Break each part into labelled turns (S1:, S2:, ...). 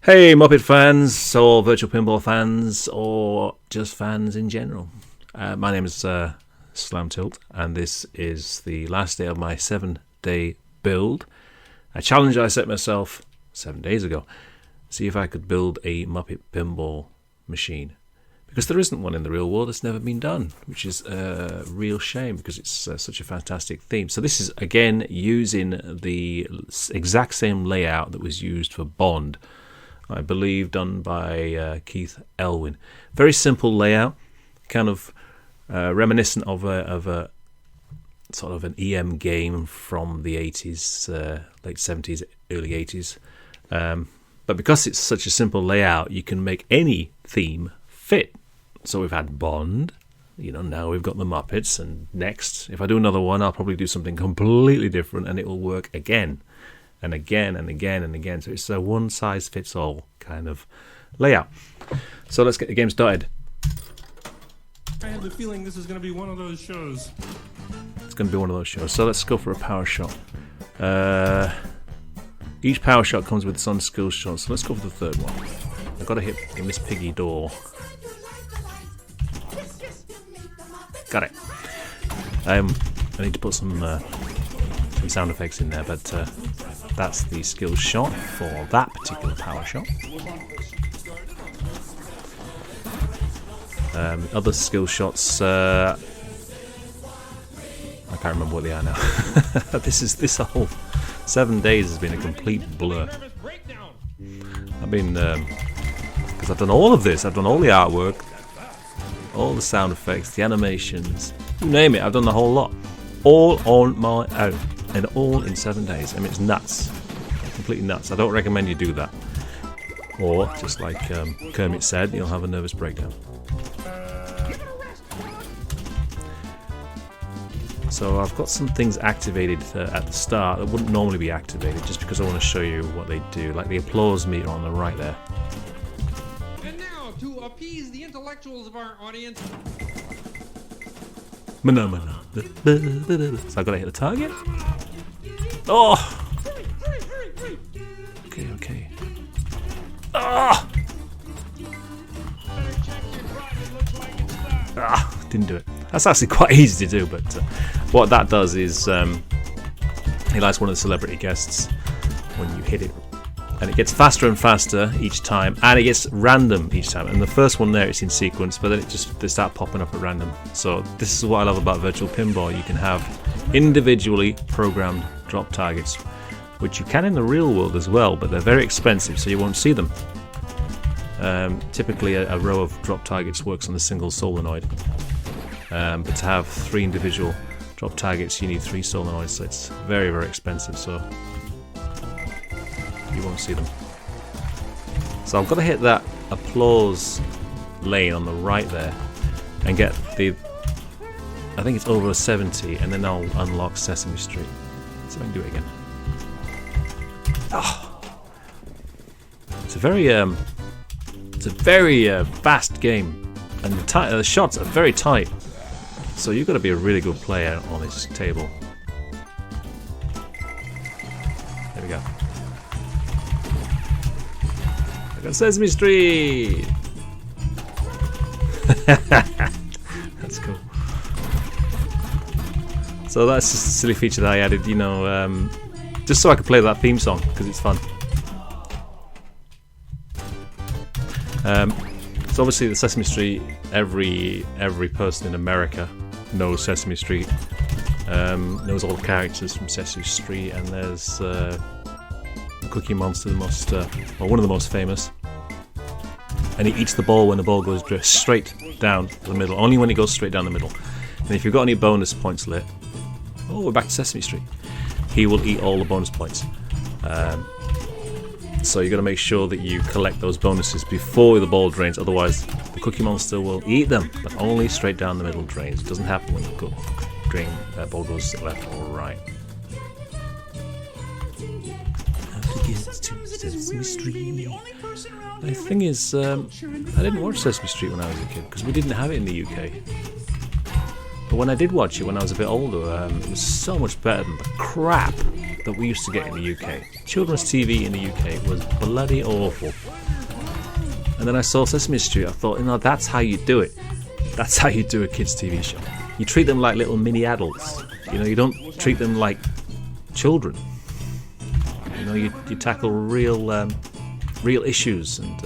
S1: Hey Muppet fans, or virtual pinball fans, or just fans in general. My name is Slam Tilt, and this is the last day of my 7-day build. A challenge I set myself 7 days ago. See if I could build a Muppet pinball machine. Because there isn't one in the real world, it's never been done, which is a real shame because it's such a fantastic theme. So this is, again, using the exact same layout that was used for Bond. I believe done by Keith Elwin. Very simple layout, kind of reminiscent of a sort of an EM game from the 80s, late 70s, early 80s. But because it's such a simple layout, you can make any theme fit. So we've had Bond, now we've got the Muppets, and next, if I do another one, I'll probably do something completely different, and it will work again. And again and again and again. So it's a one-size-fits-all kind of layout. So let's get the game started.
S2: I have the feeling this is going to be one of those shows.
S1: It's going to be one of those shows. So let's go for a power shot. Each power shot comes with its own skill shot. So let's go for the third one. I've got to hit the Miss Piggy door. Got it. I need to put some sound effects in there, but that's the skill shot for that particular power shot. Other skill shots, I can't remember what they are now. This whole 7 days has been a complete blur. I've been because I've done all of this. I've done all the artwork, all the sound effects, the animations, you name it. I've done the whole lot, all on my own. And all in 7 days. I mean, it's nuts. Completely nuts. I don't recommend you do that. Or, just like Kermit said, you'll have a nervous breakdown. So I've got some things activated at the start that wouldn't normally be activated, just because I want to show you what they do. Like the applause meter on the right there.
S2: And now, to appease the intellectuals of our audience...
S1: So I've got to hit the target. Oh! Okay. Ah! Didn't do it. That's actually quite easy to do, but what that does is he likes one of the celebrity guests when you hit it. And it gets faster and faster each time, and it gets random each time. And the first one there, it's in sequence, but then they start popping up at random. So this is what I love about virtual pinball. You can have individually programmed drop targets, which you can in the real world as well, but they're very expensive, so you won't see them. Typically, a row of drop targets works on a single solenoid, but to have 3 individual drop targets, you need 3 solenoids, so it's very, very expensive. So you won't see them. So I've got to hit that applause lane on the right there and get I think it's over 70, and then I'll unlock Sesame Street. So I can do it again. Oh. It's a very fast game, and the shots are very tight. So you've got to be a really good player on this table. There we go. Sesame Street! That's cool. So that's just a silly feature that I added, just so I could play that theme song, because it's fun. So obviously the Sesame Street, every person in America knows Sesame Street, knows all the characters from Sesame Street, and there's Cookie Monster, one of the most famous, and he eats the ball when the ball goes straight down the middle. Only when it goes straight down the middle. And if you've got any bonus points lit, we're back to Sesame Street. He will eat all the bonus points. So you've got to make sure that you collect those bonuses before the ball drains. Otherwise, the Cookie Monster will eat them, but only straight down the middle drains. It doesn't happen when the ball goes left or right. Sesame Street. The thing is, I didn't watch Sesame Street when I was a kid because we didn't have it in the UK. But when I did watch it when I was a bit older, it was so much better than the crap that we used to get in the UK. Children's TV in the UK was bloody awful. And then I saw Sesame Street. I thought, that's how you do it. That's how you do a kids' TV show. You treat them like little mini adults. You don't treat them like children. You tackle real issues. And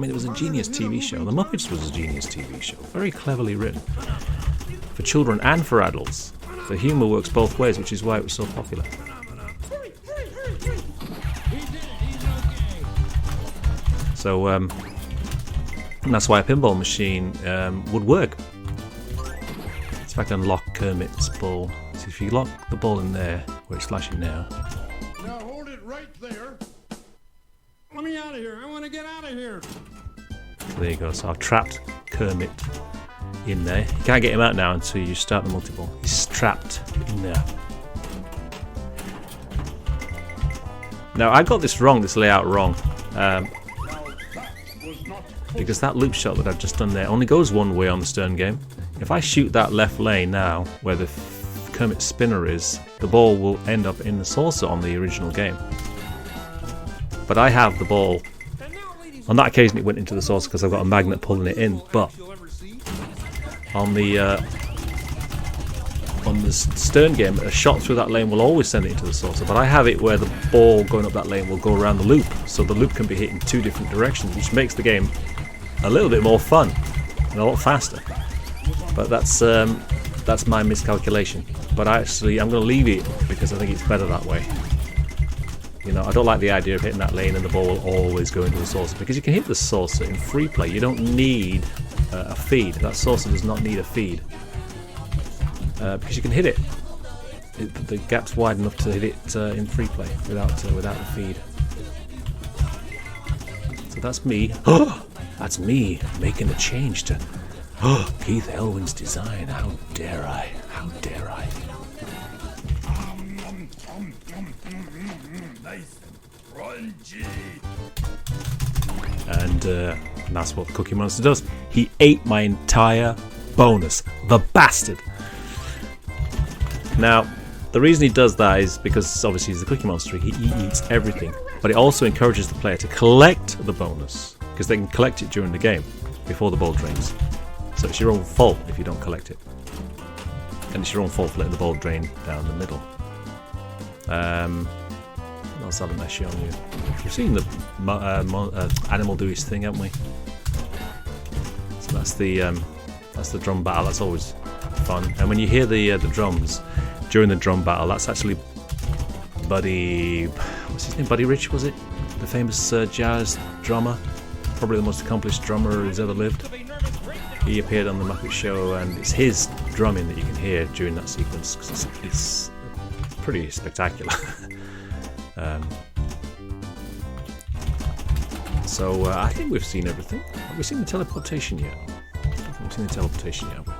S1: it was a genius TV show. The Muppets was a genius TV show. Very cleverly written. For children and for adults. The humour works both ways, which is why it was so popular. So, and that's why a pinball machine would work. So if I can lock Kermit's ball. See, if you lock the ball in there, where it's flashing now.
S2: Now hold it right there. Let me out of here. I want to get out of here.
S1: So there you go. So I've trapped Kermit in there. You can't get him out now until you start the multi-ball. He's trapped in there. Now I got this layout wrong. Because that loop shot that I've just done there only goes one way on the Stern game. If I shoot that left lane now, where the Kermit spinner is, the ball will end up in the saucer on the original game. But I have the ball. On that occasion it went into the saucer because I've got a magnet pulling it in, but on the Stern game, a shot through that lane will always send it into the saucer, but I have it where the ball going up that lane will go around the loop, so the loop can be hit in two different directions, which makes the game a little bit more fun and a lot faster. But that's my miscalculation. But I'm going to leave it because I think it's better that way. I don't like the idea of hitting that lane and the ball will always go into the saucer, because you can hit the saucer in free play. You don't need a feed. That saucer does not need a feed. Because you can hit it. The gap's wide enough to hit it in free play without a feed. So that's me. That's me making a change to Keith Elwin's design. How dare I? How dare I?
S3: Nice and crunchy.
S1: And that's what the Cookie Monster does. He ate my entire bonus. The bastard. Now, the reason he does that is because obviously he's the Cookie Monster. He eats everything. But it also encourages the player to collect the bonus, because they can collect it during the game before the ball drains. So it's your own fault if you don't collect it. And it's your own fault for letting the ball drain down the middle. What else haven't I shown you? We've seen the animal do his thing, haven't we? So that's the drum battle. That's always fun. And when you hear the drums during the drum battle, that's actually Buddy. What's his name? Buddy Rich, was it? The famous jazz drummer, probably the most accomplished drummer who's ever lived. He appeared on the Muppet Show, and it's his drumming that you can hear during that sequence, because it's pretty spectacular. So I think we've seen everything. Have we seen the teleportation yet? I don't think we've seen the teleportation yet, have we?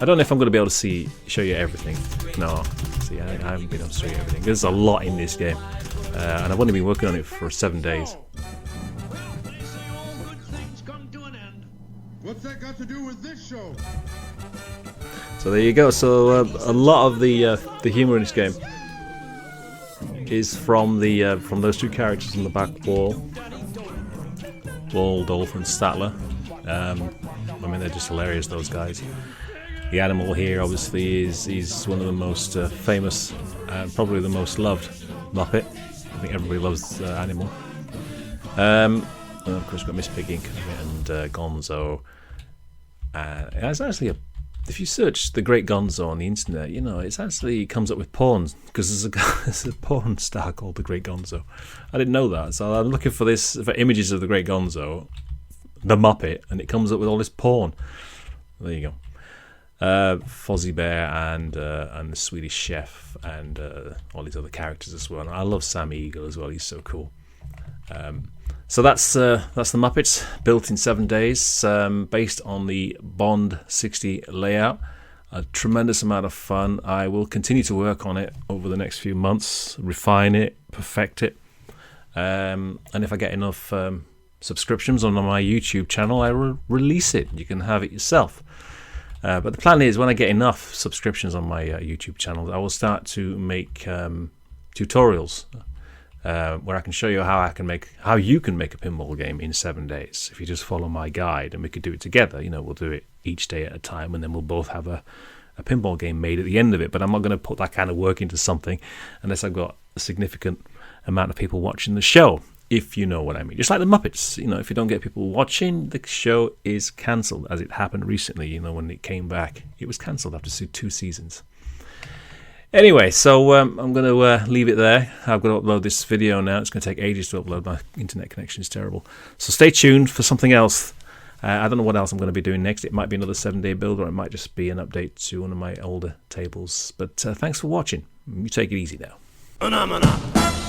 S1: I don't know if I'm going to be able to show you everything. No, see, I haven't been able to show you everything. There's a lot in this game, and I've only been working on it for 7 days.
S2: What's that got to do with this show?
S1: So there you go. So a lot of the humour in this game is from those two characters in the back wall, Waldorf and Statler. I mean, they're just hilarious, those guys. The animal here, obviously, is one of the most famous and probably the most loved Muppet. I think everybody loves Animal. And of course, we've got Miss Piggy and Gonzo. It's actually if you search the Great Gonzo on the internet, it actually comes up with porn, because there's a porn star called the Great Gonzo. I didn't know that, so I'm looking for images of the Great Gonzo, the Muppet, and it comes up with all this porn. There you go. Fozzie Bear and the Swedish Chef and all these other characters as well. And I love Sam Eagle as well. He's so cool. So that's the Muppets, built in 7 days, based on the Bond 60 layout. A tremendous amount of fun. I will continue to work on it over the next few months, refine it, perfect it, and if I get enough subscriptions on my YouTube channel, I will release it. You can have it yourself. But the plan is, when I get enough subscriptions on my YouTube channel, I will start to make tutorials where I can show you how you can make a pinball game in 7 days. If you just follow my guide, and we could do it together. We'll do it each day at a time, and then we'll both have a pinball game made at the end of it. But I'm not going to put that kind of work into something unless I've got a significant amount of people watching the show, if you know what I mean. Just like the Muppets, if you don't get people watching, the show is cancelled, as it happened recently. When it came back, it was cancelled after 2 seasons. Anyway, so I'm going to leave it there. I've got to upload this video now. It's going to take ages to upload. My internet connection is terrible. So stay tuned for something else. I don't know what else I'm going to be doing next. It might be another 7-day build, or it might just be an update to one of my older tables. But thanks for watching. You take it easy now.
S3: Phenomena.